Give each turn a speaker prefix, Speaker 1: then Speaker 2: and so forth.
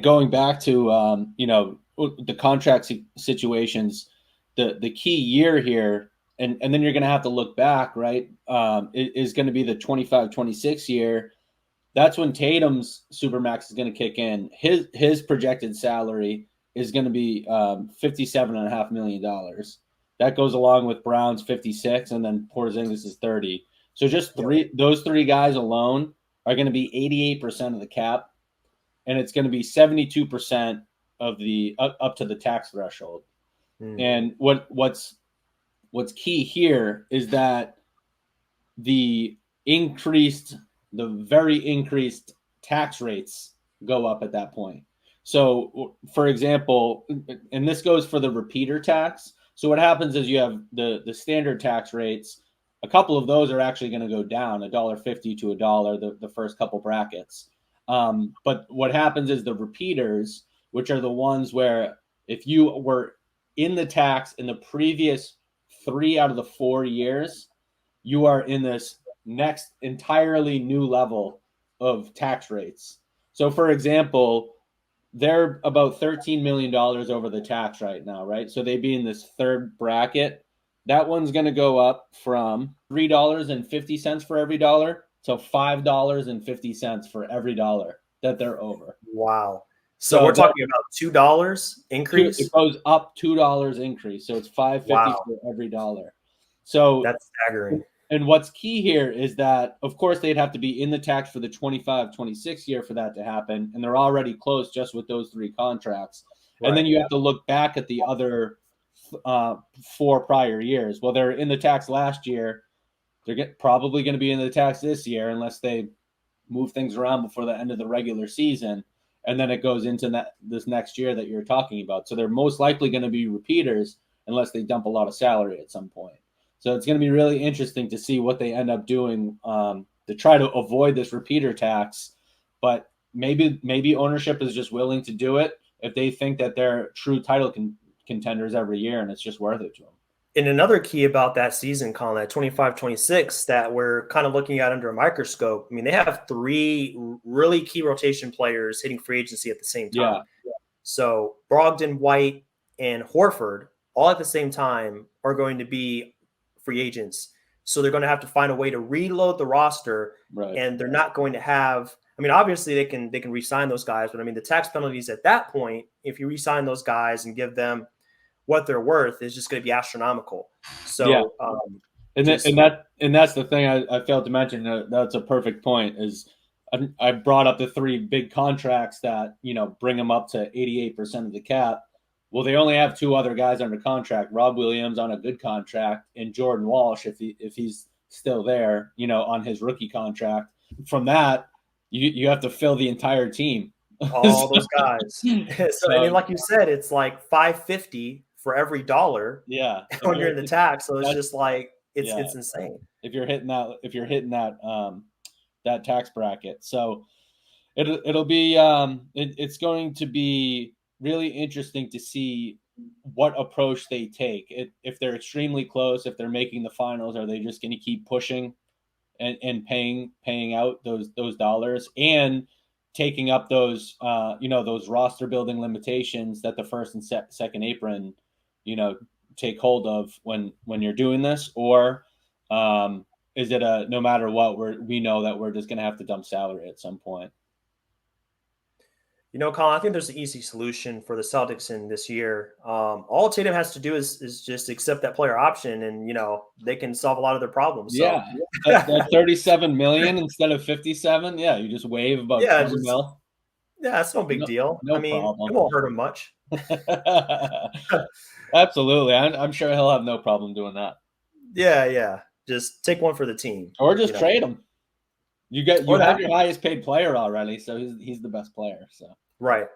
Speaker 1: Going back to the contract situations, the key year here, and then you're going to have to look back, right? Is going to be the 25-26 year. That's when Tatum's supermax is going to kick in. His projected salary is going to be $57.5 million. That goes along with Brown's 56, and then Porzingis is 30. So just those three guys alone are going to be 88% of the cap, and it's going to be 72% of the up to the tax threshold. And what's key here is that the very increased tax rates go up at that point. So, for example, and this goes for the repeater tax. So what happens is you have the standard tax rates. A couple of those are actually going to go down $1.50 to $1 the first couple brackets. But what happens is the repeaters, which are the ones where if you were in the tax in the previous 3 out of the 4 years, you are in this next entirely new level of tax rates. So, for example, they're about $13 million over the tax right now, right? So they'd be in this third bracket. That one's going to go up from $3.50 for every dollar to $5.50 for every dollar that they're over.
Speaker 2: Wow. So we're talking about $2 increase?
Speaker 1: It goes up $2 increase. So it's $5.50 for every dollar. So
Speaker 2: that's staggering.
Speaker 1: And what's key here is that, of course, they'd have to be in the tax for the 25-26 year for that to happen. And they're already close just with those 3 contracts. Right. And then you have to look back at the other 4 prior years. Well, they're in the tax last year. They're probably going to be in the tax this year unless they move things around before the end of the regular season. And then it goes into this next year that you're talking about. So they're most likely going to be repeaters unless they dump a lot of salary at some point. So it's going to be really interesting to see what they end up doing to try to avoid this repeater tax. But maybe ownership is just willing to do it if they think that they're true title contenders every year, and it's just worth it to them.
Speaker 2: And another key about that season, Colin, that 25-26 that we're kind of looking at under a microscope. I mean, they have 3 really key rotation players hitting free agency at the same time. Yeah. So Brogdon, White, and Horford all at the same time are going to be free agents. So they're going to have to find a way to reload the roster, right. And they're not going to have, I mean, obviously they can re-sign those guys, but I mean, the tax penalties at that point, if you re-sign those guys and give them what they're worth, is just going to be astronomical. So,
Speaker 1: yeah. And that's the thing I failed to mention. That's a perfect point. Is I brought up the 3 big contracts that bring them up to 88% of the cap. Well, they only have 2 other guys under contract: Rob Williams on a good contract, and Jordan Walsh if he's still there, on his rookie contract. From that, you have to fill the entire team.
Speaker 2: All those guys. So I mean, like you said, it's like $5.50 for every dollar.
Speaker 1: Yeah.
Speaker 2: When you're in the tax, so it's just like it's insane.
Speaker 1: If you're hitting that that tax bracket, so it'll be it's going to be really interesting to see what approach they take. If they're extremely close, if they're making the finals, are they just going to keep pushing and paying out those dollars and taking up those those roster building limitations that the first and second apron take hold of when you're doing this, or is it a no matter what we know that we're just going to have to dump salary at some point?
Speaker 2: Colin, I think there's an easy solution for the Celtics in this year. All Tatum has to do is just accept that player option, and they can solve a lot of their problems. So.
Speaker 1: Yeah, that $37 million instead of $57. Yeah, you just waive about $20 million.
Speaker 2: Yeah, that's no big deal.
Speaker 1: No
Speaker 2: I mean,
Speaker 1: problem.
Speaker 2: It won't hurt him much.
Speaker 1: Absolutely, I'm sure he'll have no problem doing that.
Speaker 2: Yeah. Just take one for the team,
Speaker 1: or just trade him. You have your highest paid player already, so he's the best player. So
Speaker 2: right.